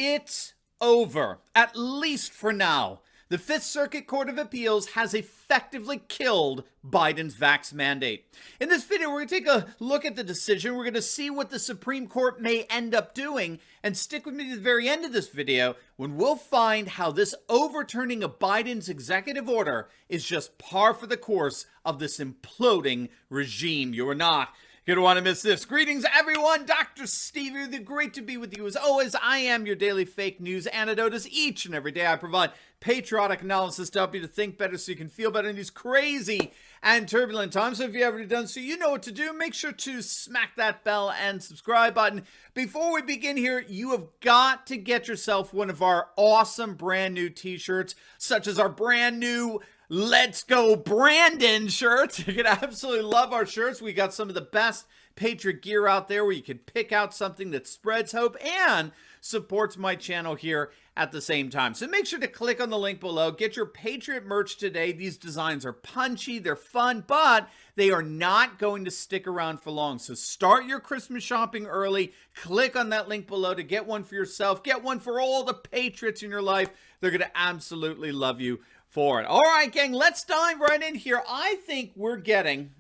It's over, at least for now. The Fifth Circuit Court of Appeals has effectively killed Biden's VAX mandate. In this video, we're going to take a look at the decision. We're going to see what the Supreme Court may end up doing, and stick with me to the very end of this video when we'll find how this overturning of Biden's executive order is just par for the course of this imploding regime. You are not going to want to miss this. Greetings, everyone. Dr. Steve here. Great to be with you as always. I am your daily fake news antidote. As each and every day I provide patriotic analysis to help you to think better so you can feel better in these crazy and turbulent times. So if you haven't done so, you know what to do. Make sure to smack that bell and subscribe button. Before we begin here, you have got to get yourself one of our awesome brand new t-shirts, such as our brand new Let's Go Brandon shirts. You're going to absolutely love our shirts. We got some of the best Patriot gear out there where you can pick out something that spreads hope and supports my channel here at the same time. So make sure to click on the link below. Get your Patriot merch today. These designs are punchy, they're fun, but they are not going to stick around for long. So start your Christmas shopping early. Click on that link below to get one for yourself. Get one for all the Patriots in your life. They're going to absolutely love you for it. All right, gang, let's dive right in here. I think we're getting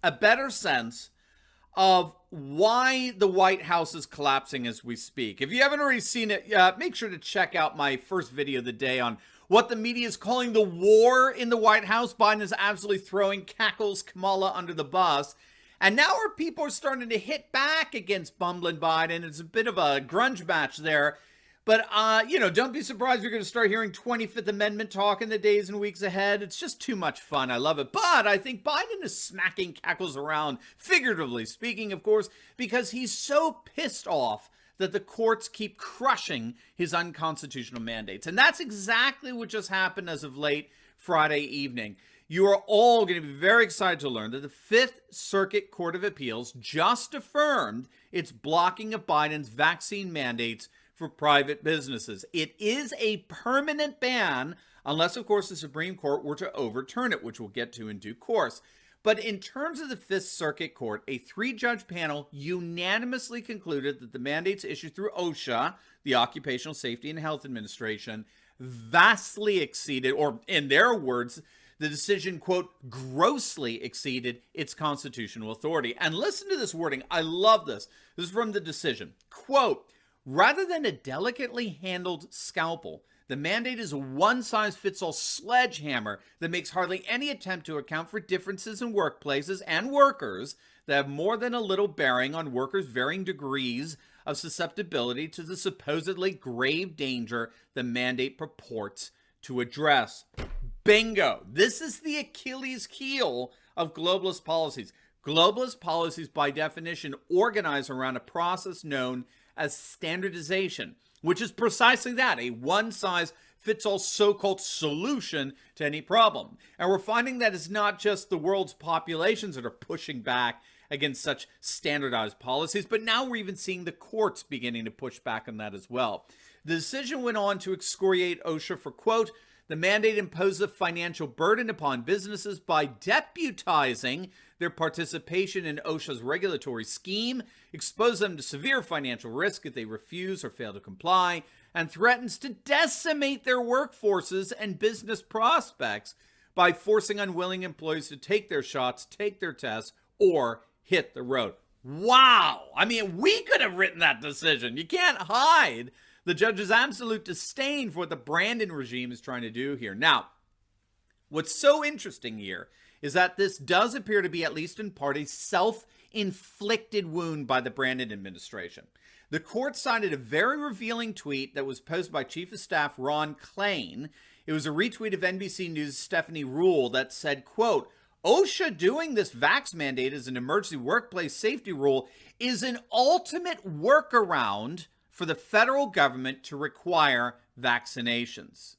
a better sense of why the White House is collapsing as we speak. If you haven't already seen it, make sure to check out my first video of the day on what the media is calling the war in the White House. Biden is absolutely throwing Cackles Kamala under the bus. And now our people are starting to hit back against bumbling Biden. It's a bit of a grunge match there. But, don't be surprised if you're going to start hearing 25th Amendment talk in the days and weeks ahead. It's just too much fun. I love it. But I think Biden is smacking Cackles around, figuratively speaking, of course, because he's so pissed off that the courts keep crushing his unconstitutional mandates. And that's exactly what just happened as of late Friday evening. You are all going to be very excited to learn that the Fifth Circuit Court of Appeals just affirmed its blocking of Biden's vaccine mandates for private businesses. It is a permanent ban, unless, of course, the Supreme Court were to overturn it, which we'll get to in due course. But in terms of the Fifth Circuit Court, a three-judge panel unanimously concluded that the mandates issued through OSHA, the Occupational Safety and Health Administration, vastly exceeded, or in their words, the decision, quote, grossly exceeded its constitutional authority. And listen to this wording. I love this. This is from the decision. Quote, rather than a delicately handled scalpel, the mandate is a one-size-fits-all sledgehammer that makes hardly any attempt to account for differences in workplaces and workers that have more than a little bearing on workers' varying degrees of susceptibility to the supposedly grave danger the mandate purports to address. Bingo! This is the Achilles heel of globalist policies. Globalist policies, by definition, organize around a process known as standardization, which is precisely that, a one-size-fits-all so-called solution to any problem. And we're finding that it's not just the world's populations that are pushing back against such standardized policies, but now we're even seeing the courts beginning to push back on that as well. The decision went on to excoriate OSHA for, quote, the mandate imposed a financial burden upon businesses by deputizing their participation in OSHA's regulatory scheme, expose them to severe financial risk if they refuse or fail to comply, and threatens to decimate their workforces and business prospects by forcing unwilling employees to take their shots, take their tests, or hit the road. Wow! I mean, we could have written that decision. You can't hide the judge's absolute disdain for what the Brandon regime is trying to do here. Now, what's so interesting here is that this does appear to be, at least in part, a self-inflicted wound by the Brandon administration. The court cited a very revealing tweet that was posted by Chief of Staff Ron Klain. It was a retweet of NBC News' Stephanie Rule that said, quote, OSHA doing this VAX mandate as an emergency workplace safety rule is an ultimate workaround for the federal government to require vaccinations.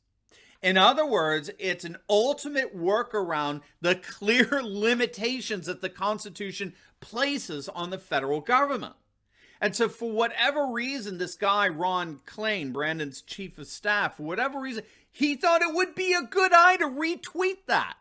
In other words, it's an ultimate workaround the clear limitations that the Constitution places on the federal government. And so for whatever reason, this guy, Ron Klain, Brandon's chief of staff, for whatever reason, he thought it would be a good idea to retweet that.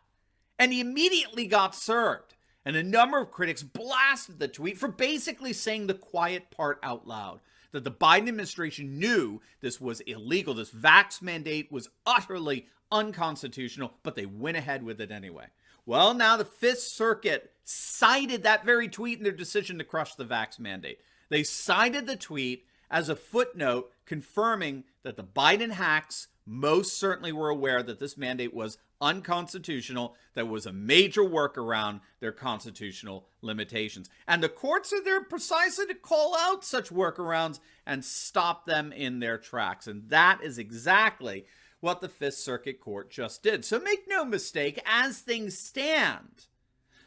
And he immediately got served. And a number of critics blasted the tweet for basically saying the quiet part out loud. that the Biden administration knew this was illegal. This vax mandate was utterly unconstitutional, but they went ahead with it anyway. Well, now the Fifth Circuit cited that very tweet in their decision to crush the vax mandate. They cited the tweet as a footnote confirming that the Biden hacks most certainly were aware that this mandate was unconstitutional, that was a major workaround their constitutional limitations. And the courts are there precisely to call out such workarounds and stop them in their tracks. And that is exactly what the Fifth Circuit Court just did. So make no mistake, as things stand,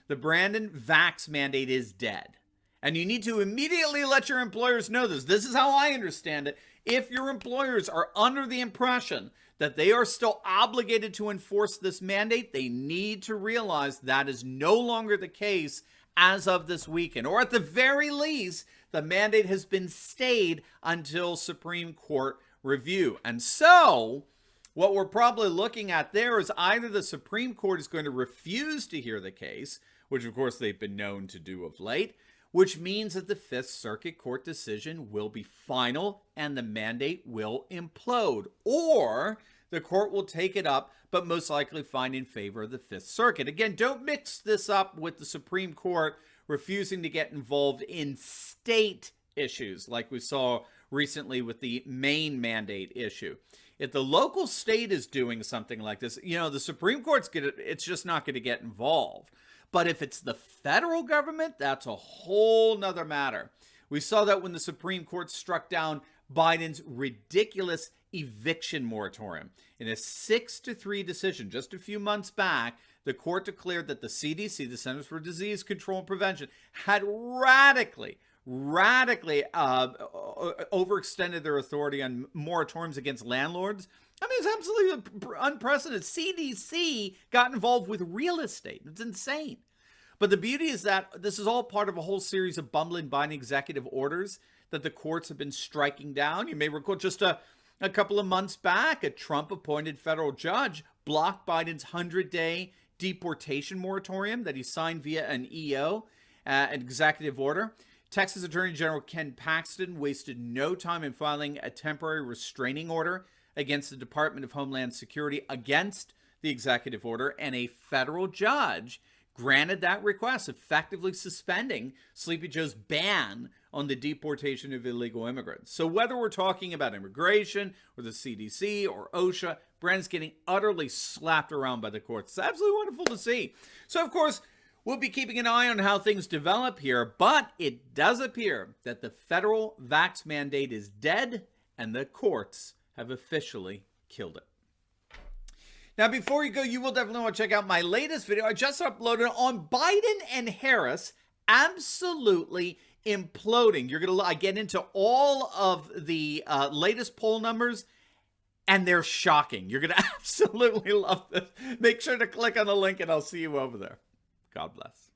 the Brandon vax mandate is dead. And you need to immediately let your employers know this. This is how I understand it. If your employers are under the impression that they are still obligated to enforce this mandate, they need to realize that is no longer the case as of this weekend. Or at the very least, the mandate has been stayed until Supreme Court review. And so what we're probably looking at there is either the Supreme Court is going to refuse to hear the case, which of course they've been known to do of late, which means that the Fifth Circuit Court decision will be final and the mandate will implode. Or the court will take it up, but most likely find in favor of the Fifth Circuit. Again, don't mix this up with the Supreme Court refusing to get involved in state issues like we saw recently with the Maine mandate issue. If the local state is doing something like this, the Supreme Court's it's just not going to get involved. But if it's the federal government, that's a whole nother matter. We saw that when the Supreme Court struck down Biden's ridiculous eviction moratorium. In a 6-3 decision just a few months back, the court declared that the CDC, the Centers for Disease Control and Prevention, had radically overextended their authority on moratoriums against landlords. I mean, it's absolutely unprecedented. CDC got involved with real estate. It's insane. But the beauty is that this is all part of a whole series of bumbling Biden executive orders that the courts have been striking down. You may recall just a couple of months back, a Trump-appointed federal judge blocked Biden's 100-day deportation moratorium that he signed via an EO, an executive order. Texas Attorney General Ken Paxton wasted no time in filing a temporary restraining order against the Department of Homeland Security against the executive order, and a federal judge granted that request, effectively suspending Sleepy Joe's ban on the deportation of illegal immigrants. So whether we're talking about immigration or the CDC or OSHA, Brandon's getting utterly slapped around by the courts. It's absolutely wonderful to see. So, of course, we'll be keeping an eye on how things develop here, but it does appear that the federal vax mandate is dead and the courts have officially killed it. Now, before you go, you will definitely want to check out my latest video I just uploaded on Biden and Harris absolutely imploding. You're going to get into all of the latest poll numbers, and they're shocking. You're going to absolutely love this. Make sure to click on the link, and I'll see you over there. God bless.